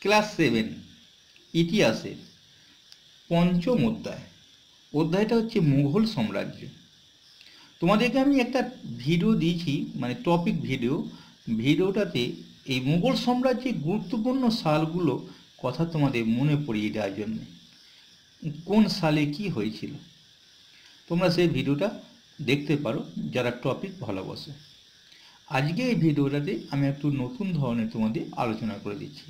Class 7 ইতিহাসের পঞ্চম অধ্যায়টা হচ্ছে মুঘল সাম্রাজ্য। তোমাদেরকে আমি একটা ভিডিও দিয়েছি, মানে টপিক ভিডিওটাতে এই মুঘল সাম্রাজ্যের গুরুত্বপূর্ণ সালগুলো কথা তোমাদের মনে পড়িয়ে দেওয়ার জন্য, কোন সালে কি হয়েছিল। তোমরা সেই ভিডিওটা দেখতে পারো যারা টপিক ভালোবাসে। আজকে এই ভিডিওটাতে আমি একটু নতুন ধরনের তোমাদের আলোচনা করে দিচ্ছি।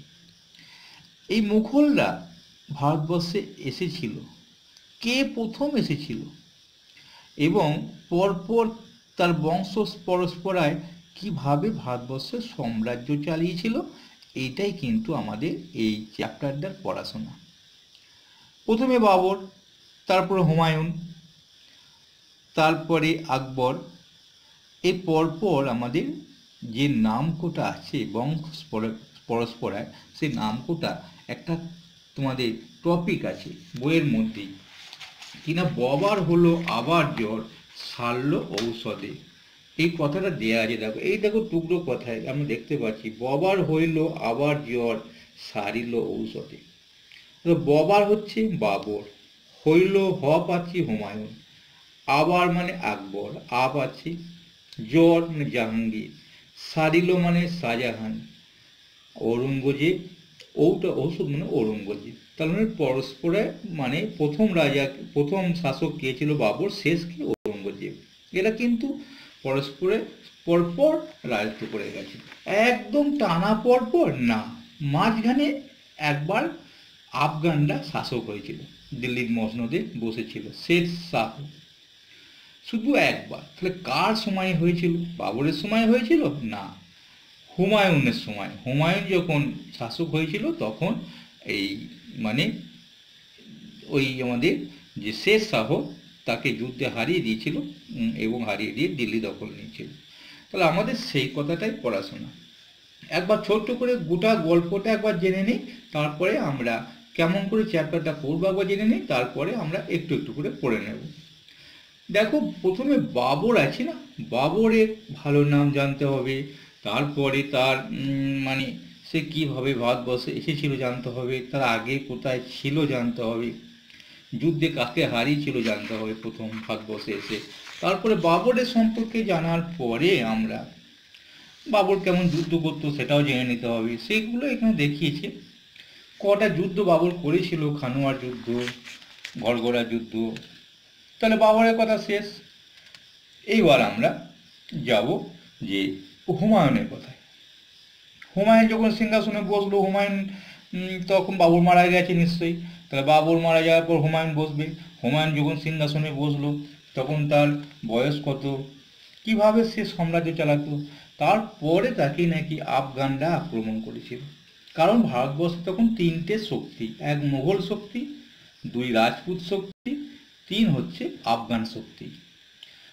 এই মুঘলরা ভারতবর্ষে এসেছিল, কে প্রথম এসেছিল এবং পরপর তার বংশ পরস্পরায় কিভাবে ভারতবর্ষের সাম্রাজ্য চালিয়েছিল, এইটাই কিন্তু আমাদের এই চ্যাপ্টারটার পড়াশোনা। প্রথমে বাবর, তারপরে হুমায়ুন, তারপরে আকবর। এই পরপর আমাদের যে নামকোটা আছে বংশ পরস্পরায়, সেই নামকোটা একটা তোমাদের টপিক আছে বইয়ের মধ্যেই, কিনা ববার হলো আবার জ্বর, সারল ঔষধে। এই কথাটা দেয়া আছে, দেখো এই দেখো টুকরো কথায় আমি দেখতে পাচ্ছি, ববার হইল আবার জ্বর, সারিল ঔষধে। ববার হচ্ছে বাবর, হইল হ পাচ্ছি হুমায়ুন, আবার মানে আকবর, আ পাচ্ছি, জ্বর মানে জাহাঙ্গীর, সারিল মানে শাহজাহান, ঔরঙ্গজেব, ঔষধ মানে ঔরঙ্গজেব। তার মানে পরস্পরে মানে প্রথম শাসক কে ছিল বাবর, শেষ কি ঔরঙ্গজেব। এরা কিন্তু পরস্পরে পরপর রাজত্ব করে গেছে, একদম টানা পরপর না। মাঝখানে একবার আফগানরা শাসক হয়েছিল, দিল্লির মসনদে বসেছিল শের শাহ, শুধু একবার। তাহলে কার সময় হয়েছিল? বাবরের সময় হয়েছিল না, হুমায়ুনের সময়। হুমায়ুন যখন শাসক হয়েছিল তখন এই মানে ওই আমাদের যে শের শাহ তাকে যুদ্ধে হারিয়ে দিয়েছিল এবং হারিয়ে দিয়ে দিল্লি দখল নিয়েছিল। তাহলে আমাদের সেই কথাটাই পড়াশোনা। একবার ছোট্ট করে গোটা গল্পটা একবার জেনে নিই, তারপরে আমরা কেমন করে চ্যাপ্টারটা পড়বো একবার জেনে নিই, তারপরে আমরা একটু একটু করে পড়ে নেব। দেখো প্রথমে বাবর আছে না, বাবরের ভালো নাম জানতে হবে, তারপরে তার মানে সে কীভাবে ভারতবর্ষে এসেছিল জানতে হবে, তার আগে কোথায় ছিল জানতে হবে, যুদ্ধে কাকে হারিয়েছিল জানতে হবে প্রথম ভারতবর্ষে এসে। তারপরে বাবরের সম্পর্কে জানার পরে আমরা বাবর কেমন যুদ্ধ করতো সেটাও জেনে নিতে হবে। সেগুলো এখানে দেখিয়েছে, কটা যুদ্ধ বাবর করেছিল, খানুয়ার যুদ্ধ, গড়গড়া যুদ্ধ। তাহলে বাবরের কথা শেষ। এইবার আমরা যাব যে হুমায়ুনের কথায়। হুমায়ুন যখন সিংহাসনে বসলো, হুমায়ুন তখন বাবর মারা গেছে নিশ্চয়ই, তাহলে বাবর মারা যাওয়ার পর হুমায়ুন বসবে। হুমায়ুন যখন সিংহাসনে বসলো তখন তার বয়স কত, কিভাবে সে সাম্রাজ্য চালাতো। তারপরে তাকে নাকি আফগানরা আক্রমণ করেছিল, কারণ ভারতবর্ষে তখন তিনটে শক্তি, এক মুঘল শক্তি, দুই রাজপুত শক্তি, তিন হচ্ছে আফগান শক্তি।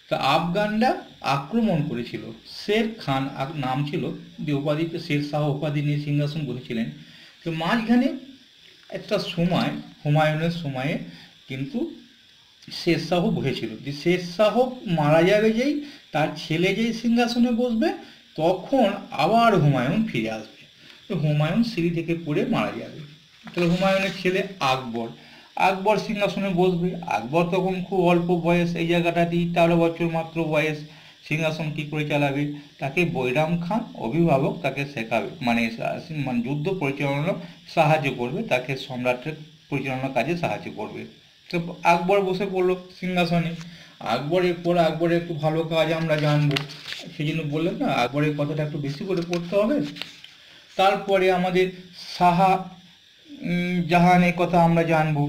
তা আফগানরা আক্রমণ করেছিল। শের খান নাম ছিল, উপাধিতে শের শাহ উপাধি নিয়ে সিংহাসন বসেছিলেন। তো মাঝখানে একটা সময় হুমায়ুনের সময়ে কিন্তু শের শাহ বসেছিল, যে শের শাহ মারা যাবে যেই, তার ছেলে যেই সিংহাসনে বসবে, তখন আবার হুমায়ুন ফিরে আসবে। তো হুমায়ুন সিঁড়ি থেকে পড়ে মারা যাবে। তাহলে হুমায়ুনের ছেলে আকবর সিংহাসনে বসবে। আকবর তখন খুব অল্প বয়স, এই জায়গাটাতেই 13 বছর মাত্র বয়স। সিংহাসন কী করে চালাবে, তাকে বৈরাম খান অভিভাবক তাকে শেখাবে, মানে যুদ্ধ পরিচালনা সাহায্য করবে, তাকে সম্রাটের পরিচালনার কাজে সাহায্য করবে। তো আকবর বসে পড়লো সিংহাসনে। আকবরের একটু ভালো কাজ আমরা জানবো, সেই জন্য বললাম না আকবরের কথাটা একটু বেশি করে পড়তে হবে। তারপরে আমাদের জাহানের কথা আমরা জানবো,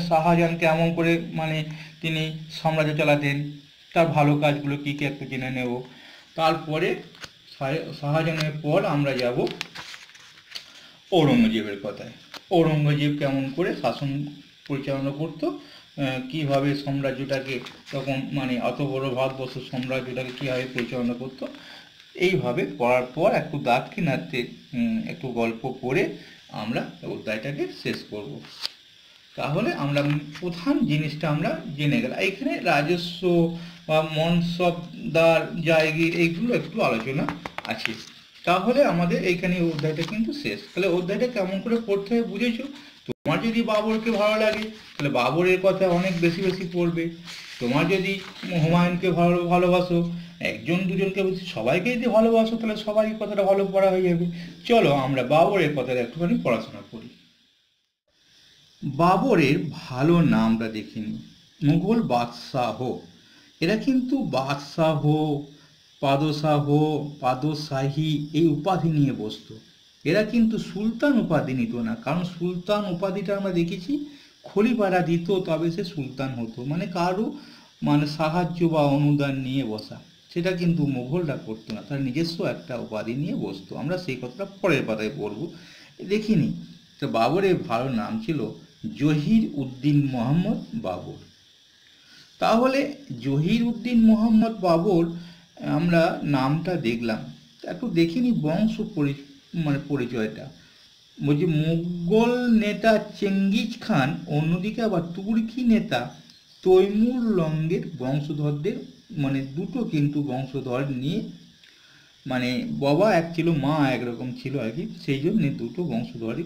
শাহজাহান কেমন করে মানে তিনি সাম্রাজ্য চালাতেন, তার ভালো কাজগুলো কী কী একটু জেনে নেব। তারপরে শাহজাহানের পর আমরা যাব ঔরঙ্গজেবের কথায়। ঔরঙ্গজেব কেমন করে শাসন পরিচালনা করতো, কীভাবে সাম্রাজ্যটাকে তখন মানে অত বড় ভারতবর্ষ সাম্রাজ্যটাকে কীভাবে পরিচালনা করতো। এইভাবে পড়ার পর একটু দাক্ষিণাত্যে একটু গল্প পড়ে আমরা অধ্যায়টাকে শেষ করব। তাহলে আমরা প্রধান জিনিসটা আমরা জেনে গেলাম। এখানে রাজস্ব বা মনসবদার, জায়গির, এইগুলো একটু আলোচনা আছে। তাহলে আমাদের এইখানে এই অধ্যায়টা কিন্তু শেষ। তাহলে অধ্যায়টা কেমন করে পড়তে হয় বুঝেছো? তোমার যদি বাবরকে ভালো লাগে তাহলে বাবরের কথা অনেক বেশি বেশি পড়বে। তোমার যদি হুমায়ুনকে ভালোবাসো, একজন দুজনকে বেশি সবাইকে যদি ভালোবাসো তাহলে সবারই কথাটা ভালো পড়া হয়ে যাবে। চলো আমরা বাবরের কথাটা একটুখানি পড়াশোনা করি। বাবরের ভালো নামটা দেখে নিই। মুঘল বাদশাহ, এরা কিন্তু বাদশাহ, পাদশাহ, পাদশাহী এই উপাধি নিয়ে বসতো। এরা কিন্তু সুলতান উপাধি নিত না, কারণ সুলতান উপাধিটা আমরা দেখেছি খলিফারা দিত, তবে সে সুলতান হতো, মানে কারো মানে সাহায্য বা অনুদান নিয়ে বসা। সেটা কিন্তু মুঘলরা করতো না, তার নিজস্ব একটা উপাধি নিয়ে বসতো। আমরা সেই কথাটা পরের পাতায় পড়বো, দেখিনি। তো বাবরের ভালো নাম ছিল জহির উদ্দিন মোহাম্মদ বাবর। তাহলে জহির উদ্দিন মোহাম্মদ বাবর আমরা নামটা দেখলাম, একটু দেখিনি বংশ মানে পরিচয়টা। বলছি মুঘল নেতা চেঙ্গিজ খান, অন্যদিকে আবার তুর্কি নেতা তৈমুর লঙ্গের বংশধরদের, মানে দুটো কিন্তু বংশধর নিয়ে, মানে বাবা এক ছিল মা একরকম ছিল আর কি, সেই জন্য দুটো বংশধরই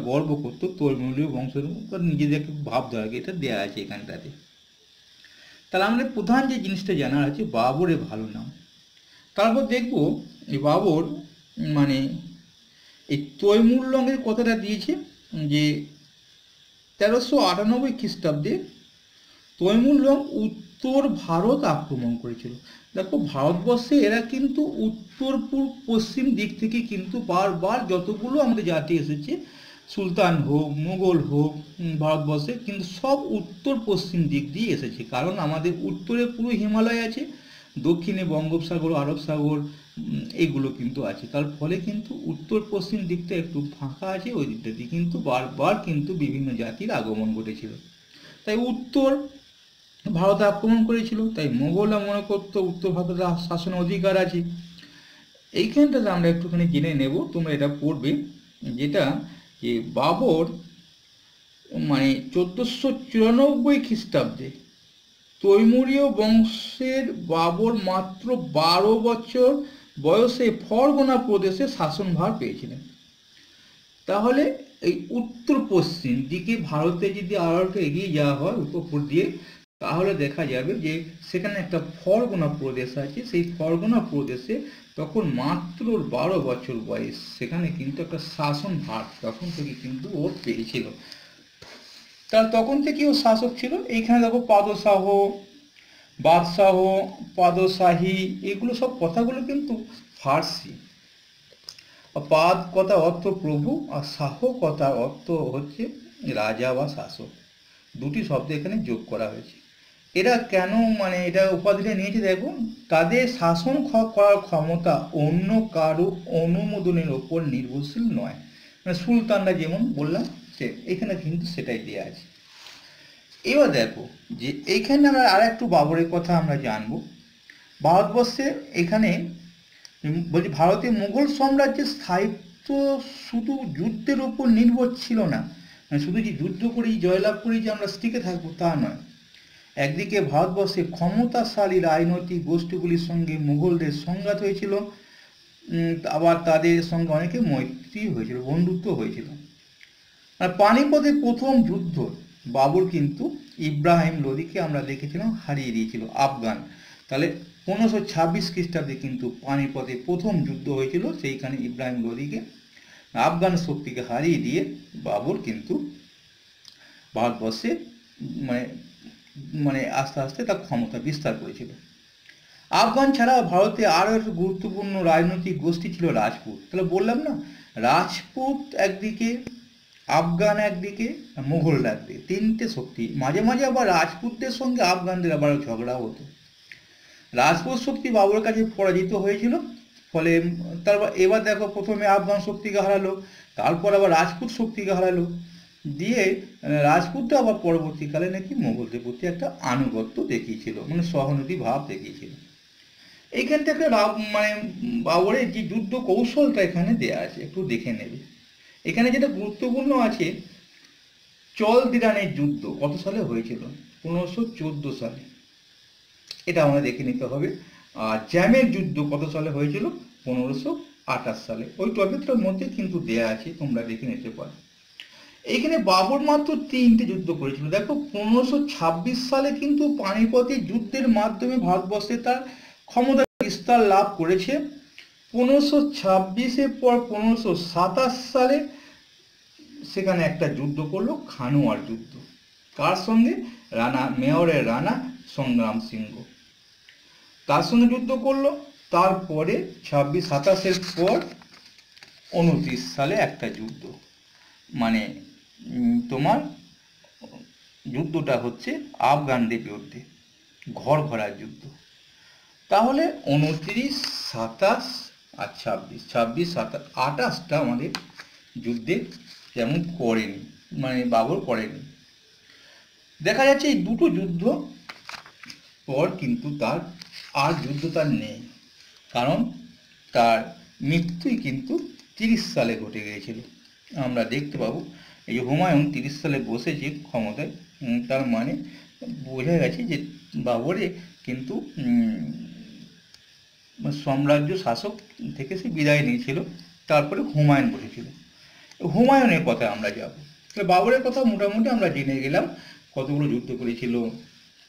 গর্ব করতো তৈমুরীয় বংশধর, নিজেদেরকে ভাবতে হয়, এটা দেওয়া আছে এখানটাতে। তাহলে আমাদের প্রধান যে জিনিসটা জানার আছে বাবরের ভালো নাম। তারপর দেখব এই বাবর মানে এই তৈমুর লঙ্গের কথাটা দিয়েছে যে 1398 খ্রিস্টাব্দে তৈমুর লং উত্তর ভারত আক্রমণ করেছিল। দেখো ভারতবর্ষে এরা কিন্তু উত্তর পূর্ব পশ্চিম দিক থেকে কিন্তু বারবার যতগুলো আমাদের জাতি এসেছে, সুলতান হোক মুঘল হোক ভারতবর্ষে, কিন্তু সব উত্তর পশ্চিম দিক দিয়ে এসেছে। কারণ আমাদের উত্তরে পুরো হিমালয় আছে, দক্ষিণে বঙ্গোপসাগর আরব সাগর এগুলো কিন্তু আছে, তার ফলে কিন্তু উত্তর পশ্চিম দিকটা একটু ফাঁকা আছে, ওই দিকটা দিয়ে কিন্তু বারবার কিন্তু বিভিন্ন জাতির আগমন ঘটেছিল। তাই উত্তর ভারত আক্রমণ করেছিল, তাই মোগলরা মনে করতো উত্তর ভারতের শাসনের অধিকার আছে। এইখানটাতে আমরা একটুখানি জেনে নেব, তোমরা এটা পড়বে, যেটা যে বাবর মানে 1494 খ্রিস্টাব্দে তৈমুরীয় বংশের বাবর মাত্র 12 বছর বয়সে ফরগনা প্রদেশে শাসনভার পেয়েছিলেন। তাহলে এই উত্তর পশ্চিম দিকে ভারতে যদি আরো একটু এগিয়ে যাওয়া হয় উপর দিয়ে, তাহলে দেখা যাবে যে সেখানে একটা ফরগনা প্রদেশ আছে। সেই ফরগনা প্রদেশে তখন মাত্র 12 বছর বয়স, সেখানে কিন্তু একটা শাসন ভার তখন থেকে কিন্তু ও পেয়েছিল। তার তখন থেকে ও শাসক ছিল। এইখানে দেখো পাদশাহ, বাদশাহ, পাদশাহী এগুলো সব কথাগুলো কিন্তু ফার্সি। পাদ কথা অর্থ প্রভু, আর শাহ কথার অর্থ হচ্ছে রাজা বা শাসক, দুটি শব্দ এখানে যোগ করা হয়েছে। এরা কেন মানে এটা উপাধিটা নিয়েছে দেখো, তাদের শাসন করার ক্ষমতা অন্য কারো অনুমোদনের ওপর নির্ভরশীল নয়। মানে সুলতানরা যেমন বললাম সে এখানে কিন্তু সেটাই দেওয়া আছে। এবার দেখো যে এইখানে আমরা আর একটু বাবরের কথা আমরা জানবো। ভারতবর্ষে এখানে বলছি ভারতে মুঘল সাম্রাজ্যের স্থায়িত্ব শুধু যুদ্ধের উপর নির্ভর ছিল না, মানে শুধু যে যুদ্ধ করেই জয়লাভ করেই যে আমরা টিকে থাকবো তা নয়। একদিকে ভারতবর্ষে ক্ষমতাশালী রাজনৈতিক গোষ্ঠীগুলির সঙ্গে মুঘলদের সংঘাত হয়েছিল, আবার তাদের সঙ্গে অনেকে মৈত্রী হয়েছিল, বন্ধুত্ব হয়েছিল। আর পানিপথের প্রথম যুদ্ধ বাবর কিন্তু ইব্রাহিম লোদিকে আমরা দেখেছিলাম হারিয়ে দিয়েছিল, আফগান। তাহলে 1526 খ্রিস্টাব্দে কিন্তু পানিপথে প্রথম যুদ্ধ হয়েছিল, সেইখানে ইব্রাহিম লোদিকে আফগান শক্তিকে হারিয়ে দিয়ে বাবর কিন্তু ভারতবর্ষে মানে মানে আস্তে আস্তে তার ক্ষমতা বিস্তার করেছিল। আফগান ছাড়া ভারতে আরও একটা গুরুত্বপূর্ণ রাজনৈতিক গোষ্ঠী ছিল রাজপুত। তাহলে বললাম না, রাজপুত একদিকে, আফগান একদিকে, মুঘলরা একদিকে, তিনটে শক্তি। মাঝে মাঝে আবার রাজপুতদের সঙ্গে আফগানদের আবার ঝগড়া হতো। রাজপুত শক্তি বাবরের কাছে পরাজিত হয়েছিল, ফলে তারপর এবার দেখো প্রথমে আফগান শক্তিকে হারালো, তারপর আবার রাজপুত শক্তিকে হারালো, দিয়ে রাজপুতরা আবার পরবর্তীকালে নাকি মোগলদের প্রতি একটা আনুগত্য দেখিয়েছিল, মানে সহানুভূতি ভাব দেখিয়েছিল। এইখান থেকে মানে বাবরের যে যুদ্ধ কৌশলটা এখানে দেয়া আছে, একটু দেখে নেবে। এখানে যেটা গুরুত্বপূর্ণ আছে, চল দিরানের যুদ্ধ কত সালে হয়েছিল? 1514 সালে, এটা আমাদের দেখে নিতে হবে। আর জ্যামের যুদ্ধ কত সালে হয়েছিল? 28 সালে, ওই টপিকটার মধ্যে কিন্তু দেয়া আছে, তোমরা দেখে নিতে পারো। এইখানে বাবর মাত্র 3টে যুদ্ধ করেছিল। দেখো 1526 সালে কিন্তু পানিপথের যুদ্ধের মাধ্যমে ভারতবর্ষে তার ক্ষমতা বিস্তার লাভ করেছে। 1526-এর পর 1527 সালে সেখানে একটা যুদ্ধ করলো, খানুয়ার যুদ্ধ। কার সঙ্গে? মেওয়ারের রানা সংগ্রাম সিংহ তার সঙ্গে যুদ্ধ করলো। তারপরে 26-27-এর পর 29 সালে একটা যুদ্ধ, মানে তোমার যুদ্ধটা হচ্ছে আফগানদের বিরুদ্ধে, ঘর ঘরার যুদ্ধ। তাহলে 29, 27 আর 26, 27, 28টা আমাদের যুদ্ধে যেমন করেনি, মানে বাবর করেনি। দেখা যাচ্ছে এই দুটো যুদ্ধ পর কিন্তু তার আর যুদ্ধ তার নেই, কারণ তার মৃত্যুই কিন্তু 30 সালে ঘটে গিয়েছিল। আমরা দেখতে পাবো এই যে হুমায়ুন 30 সালে বসেছে ক্ষমতায়, তার মানে বোঝা গেছে যে বাবরে কিন্তু সাম্রাজ্য শাসক থেকে সে বিদায় নিয়েছিল, তারপরে হুমায়ুন বসেছিল। হুমায়ুনের কথা আমরা যাব। বাবরের কথা মোটামুটি আমরা জেনে গেলাম, কতগুলো যুদ্ধ করেছিল,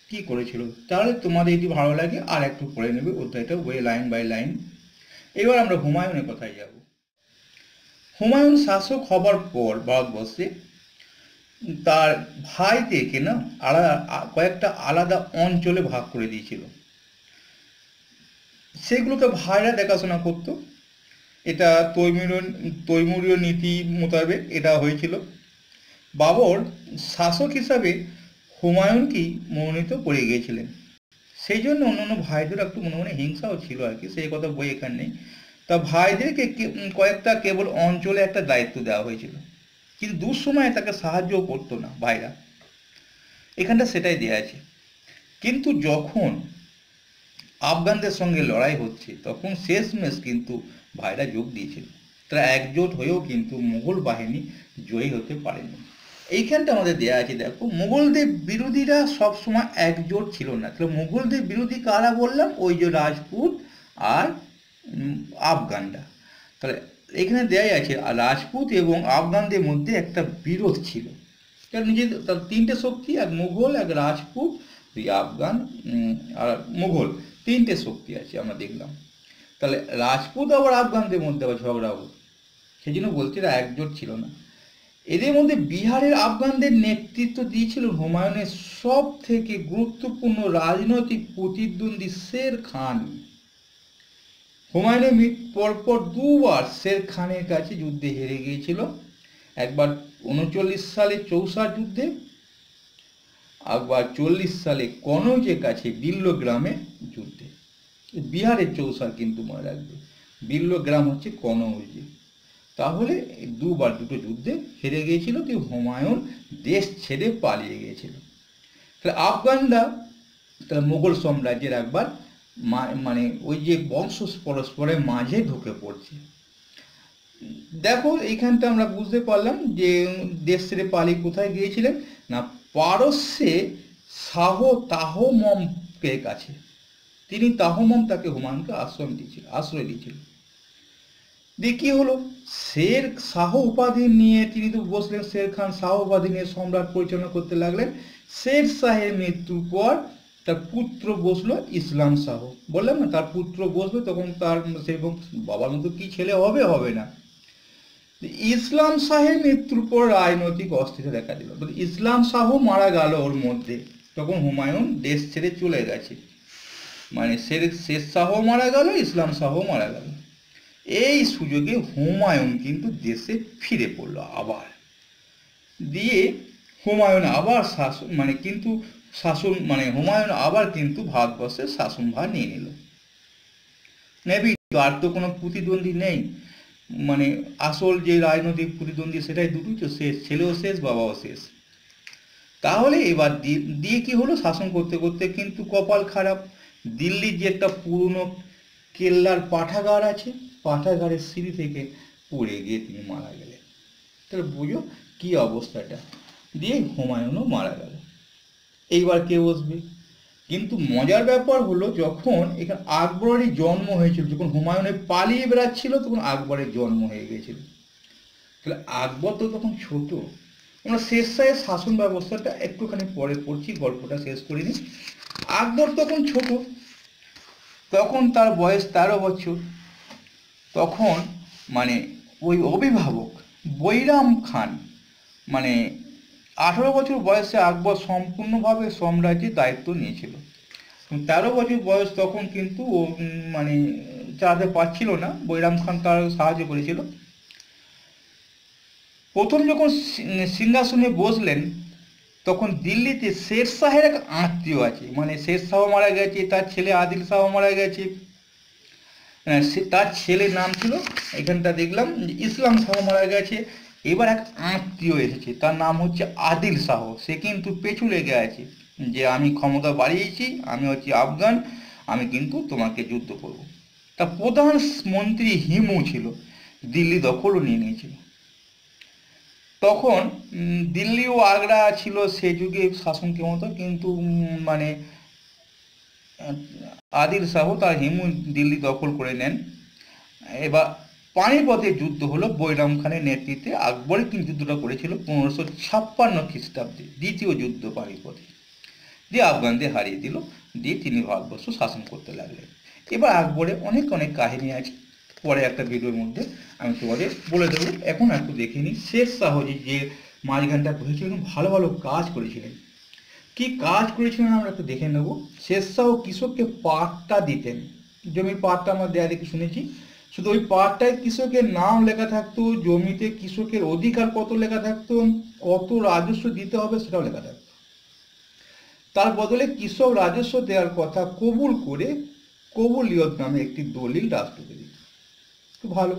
কি করেছিল। তাহলে তোমাদের যদি ভালো লাগে আর একটু পড়ে নেবে অধ্যায়টা বইয়ে লাইন বাই লাইন। এবার আমরা হুমায়ুনের কথায় যাব। হুমায়ুন শাসক হবার পর ভারতবর্ষে তার ভাইদেরকে না কয়েকটা আলাদা অঞ্চলে ভাগ করে দিয়েছিল। সেগুলোকে ভাইরা দেখাশোনা করত। এটা তৈমুরীয় নীতি মোতাবেক এটা হয়েছিল। বাবর শাসক হিসাবে হুমায়ুনকেই মনোনীত করে গিয়েছিলেন। সেই জন্য অন্যান্য ভাইদের একটু মনে মনে হিংসাও ছিল আর কি, সেই কথা বই এখানে নেই। তা ভাইদেরকে কয়েকটা কেবল অঞ্চলে একটা দায়িত্ব দেওয়া হয়েছিল, কিন্তু দুঃসময়ে তাকে সাহায্যও করতো না ভাইরা, এখানটা সেটাই দেওয়া আছে। কিন্তু যখন আফগানদের সঙ্গে লড়াই হচ্ছে তখন শেষমেশ কিন্তু ভাইরা যোগ দিয়েছিল। তারা একজোট হয়েও কিন্তু মুঘল বাহিনী জয়ী হতে পারেনি। এইখানটা আমাদের দেয়া আছে, দেখো মুঘলদের বিরোধীরা সবসময় একজোট ছিল না। তাহলে মুঘলদের বিরোধী কারা বললাম? ওই যে রাজপুত আর আফগানরা। তাহলে এখানে দেয়াই আছে রাজপুত এবং আফগানদের মধ্যে একটা বিরোধ ছিল। তার 3টে শক্তি, এক মুঘল, এক রাজপুত, দুই আফগান আর মুঘল, 3টে শক্তি আছে আমরা দেখলাম। তাহলে রাজপুত আবার আফগানদের মধ্যে আবার ঝগড়া হলো, সেই জন্য বলছি এরা একজোট ছিল না। এদের মধ্যে বিহারের আফগানদের নেতৃত্ব দিয়েছিল হুমায়ুনের সব থেকে গুরুত্বপূর্ণ রাজনৈতিক প্রতিদ্বন্দ্বী শের খান। হুমায়ুনের মৃত্যুর পরপর 2বার শের খানের কাছে যুদ্ধে হেরে গিয়েছিল। একবার 39 সালে চৌসার যুদ্ধে, একবার 40 সালে কনৌজের কাছে বিল্ল গ্রামে যুদ্ধে। বিহারের চৌসার কিন্তু মনে রাখবে, বিল্ল গ্রাম হচ্ছে কনৌজে। তাহলে 2বার দুটো যুদ্ধে হেরে গিয়েছিল, তো হুমায়ুন দেশ ছেড়ে পালিয়ে গিয়েছিল। তাহলে আফগানরা তাহলে মুঘল সাম্রাজ্যের একবার মানে ওই যে বংশ পরস্পরের মাঝে ঢুকে পড়ছে। দেখো এইখানটা আমরা বুঝতে পারলাম যে দেশ ছেড়ে পালিয়ে কোথায় গিয়েছিলেন না, পারস্যে শাহ তাহমমের কাছে। তিনি তাহমম তাকে হুমায়ুনকে আশ্রয় দিয়েছিল। দিয়ে কি হলো, শের শাহ উপাধি নিয়ে তিনি তো বসলেন, শের খান শাহ উপাধি নিয়ে সম্রাট পরিচালনা করতে লাগলেন। শের শাহের মৃত্যুর পর তার পুত্র বসলো ইসলাম শাহ। বললাম না, তার পুত্র বসবে, তখন তার সেরকম বাবার মতো কি ছেলে হবে, হবে না। ইসলাম শাহের মৃত্যুর পর রাজনৈতিক অস্থিরতা দেখা দিল। ইসলাম শাহ মারা গেল ওর মধ্যে, তখন হুমায়ুন দেশ ছেড়ে চলে গেছে, মানে শের শাহ মারা গেল, ইসলাম শাহ মারা গেল। এই সুযোগে হুমায়ুন কিন্তু দেশে ফিরে পড়লো আবার। দিয়ে হুমায়ুন আবার হুমায়ুন আবার কিন্তু ভারতবর্ষের শাসনভার নিয়ে নিল। নেবি, আর তো কোনো প্রতিদ্বন্দ্বী নেই, মানে আসল যে রাজনৈতিক প্রতিদ্বন্দ্বী সেটাই দুটোই তো শেষ, ছেলেও শেষ, বাবাও শেষ। তাহলে এবার দিয়ে কি হলো, শাসন করতে করতে কিন্তু কপাল খারাপ। দিল্লির যে একটা পুরনো কেল্লার পাঠাগার আছে, পাঠাগারের সিঁড়ি থেকে পড়ে গিয়ে তিনি মারা গেলেন। তাহলে বুঝো কি অবস্থাটা। দিয়ে হুমায়ুনও মারা গেল। এইবার কে বসবে? কিন্তু মজার ব্যাপার হলো যখন এখানে আকবরেরই জন্ম হয়েছিল, যখন হুমায়ুনের পালিয়ে বেড়াচ্ছিল তখন আকবরের জন্ম হয়ে গেছিল। তাহলে আকবর তো তখন ছোট। আমরা শেরশাহের শাসন ব্যবস্থাটা একটুখানি পরে পড়ছি, গল্পটা শেষ করিনি। আকবর তখন ছোট, তখন তার বয়স 13 বছর। তখন মানে ওই অভিভাবক বৈরাম খান, মানে 18 বছর বয়সে আকবর সম্পূর্ণভাবে সাম্রাজ্যের দায়িত্ব নিয়েছিল। 13 বছর বয়স তখন কিন্তু ও মানে চালাতে পারছিল না, বৈরাম খান তার সাহায্য করেছিল। প্রথম যখন সিংহাসনে বসলেন তখন দিল্লিতে শেরশাহের এক আত্মীয় আছে, মানে শেরশাহ মারা গেছে, তার ছেলে আদিল শাহ মারা গেছে। তার ছেলের নাম ছিল, এখানটা দেখলাম ইসলাম শাহ মারা গেছে। এবার এক আত্মীয় এসেছে, তার নাম হচ্ছে আদিল শাহ। সে কিন্তু পেছু লেগে আছে যে আমি ক্ষমতা বাড়িয়েছি, আমি হচ্ছি আফগান, আমি কিন্তু তোমাকে যুদ্ধ করব। তার প্রধান মন্ত্রী হিমু ছিল, দিল্লি দখলও নিয়ে নিয়েছিল। তখন দিল্লি ও আগ্রা ছিল সে যুগে শাসন ক্ষমতা, কিন্তু মানে আদিল শাহ তার হিমু দিল্লি দখল করে নেন। এবার পানিপথের যুদ্ধ হলো বৈরাম খানের নেতৃত্বে। আকবর কিন্তু যুদ্ধটা করেছিল 1556 খ্রিস্টাব্দে, দ্বিতীয় যুদ্ধ পানিপথে, দিয়ে আফগানদের হারিয়ে দিল, দিয়ে তিনি ভারতবর্ষ শাসন করতে লাগলেন। এবার আকবরের অনেক অনেক কাহিনী আছে, পরে একটা ভিডিওর মধ্যে আমি তোমাদের বলে দেবো। এখন একটু দেখে নিই শেরশাহজি যে মাঝখানটা বসেছিলেন, ভালো ভালো কাজ করেছিলেন। কি কাজ করেছিলেন আমরা একটু দেখে নেব। শেরশাহ কৃষককে পাট্টা দিতেন, জমির পাট্টা আমরা দেয়া দেখে শুনেছি। শুধু ওই পাট্টায় কৃষকের নাম লেখা থাকতো, জমিতে কৃষকের অধিকার কত লেখা থাকতো, কত রাজস্ব দিতে হবে সেটাও লেখা থাকতো। তার বদলে কৃষক রাজস্ব দেওয়ার কথা কবুল করে কবুলিয়ত নামে একটি দলিল রাষ্ট্রকে দিত। খুব ভালো।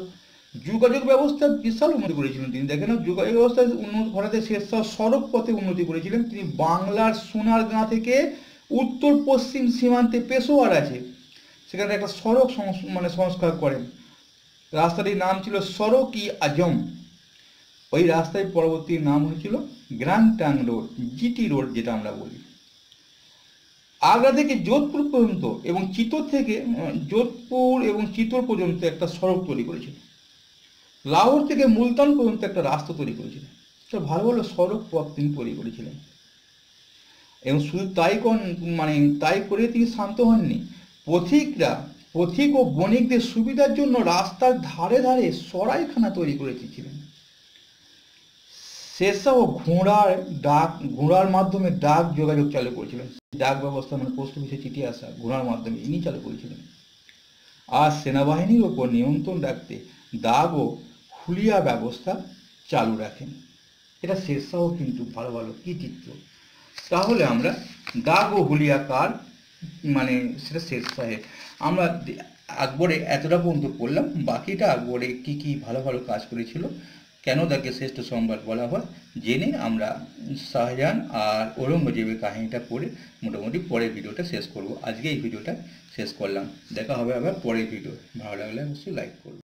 যোগাযোগ ব্যবস্থা বিশাল উন্নতি করেছিলেন তিনি। দেখেন যোগাযোগ ব্যবস্থা উন্নতি ঘটাতে শেরশাহ সড়ক পথে উন্নতি করেছিলেন। তিনি বাংলার সোনারগাঁ থেকে উত্তর পশ্চিম সীমান্তে পেশোয়ার আছে, সেখানে একটা সড়ক মানে সংস্কার করেন। রাস্তাটির নাম ছিল সড়ক-ই আজম। ওই রাস্তায় পরবর্তী নাম হয়েছিল grand tank road, GT road যেটা আমরা বলি। আগ্রা থেকে যোধপুর পর্যন্ত এবং চিতোর থেকে যোধপুর এবং চিতোর পর্যন্ত একটা সড়ক তৈরি করেছিল। লাহোর থেকে মুলতান পর্যন্ত একটা রাস্তা তৈরি করেছিলেন। ভালো ভালো সড়ক পথ তিনি তৈরি করেছিলেন। এবং শুধু তাই করে তিনি শান্ত হননি। পথিক ও বণিকদের সুবিধার জন্য রাস্তার ধারে ধারে সরাইখানা তৈরি করে দিয়েছিলেন। শেরশাহ ঘোড়ার মাধ্যমে ডাক যোগাযোগ চালু করেছিলেন। ডাক ব্যবস্থা মানে পোস্ট অফিসে চিঠি আসা ঘোড়ার মাধ্যমে ইনি চালু করেছিলেন। আর সেনাবাহিনীর ওপর নিয়ন্ত্রণ রাখতে দাগ ও হুলিয়া ব্যবস্থা চালু রাখেন। এটা শেরশাহ কিন্তু ভালো ভালো কি চিত্র। তাহলে আমরা দাগ ও হুলিয়া কার, মানে সেটা শেরশাহের। আমরা আকবরে এতটা পর্যন্ত পড়লাম, বাকিটা আকবরে কি কি ভালো ভালো কাজ করেছিল, কেন তাকে শ্রেষ্ঠ সম্রাট বলা হয়, জেনে আমরা শাহজাহান আর ঔরঙ্গজেবের কাহিনীটা পড়ে মোটামুটি পরের ভিডিওটা শেষ করব। আজকে এই ভিডিওটা শেষ করলাম, দেখা হবে আবার পরের ভিডিও। ভালো লাগলে অবশ্যই লাইক করব।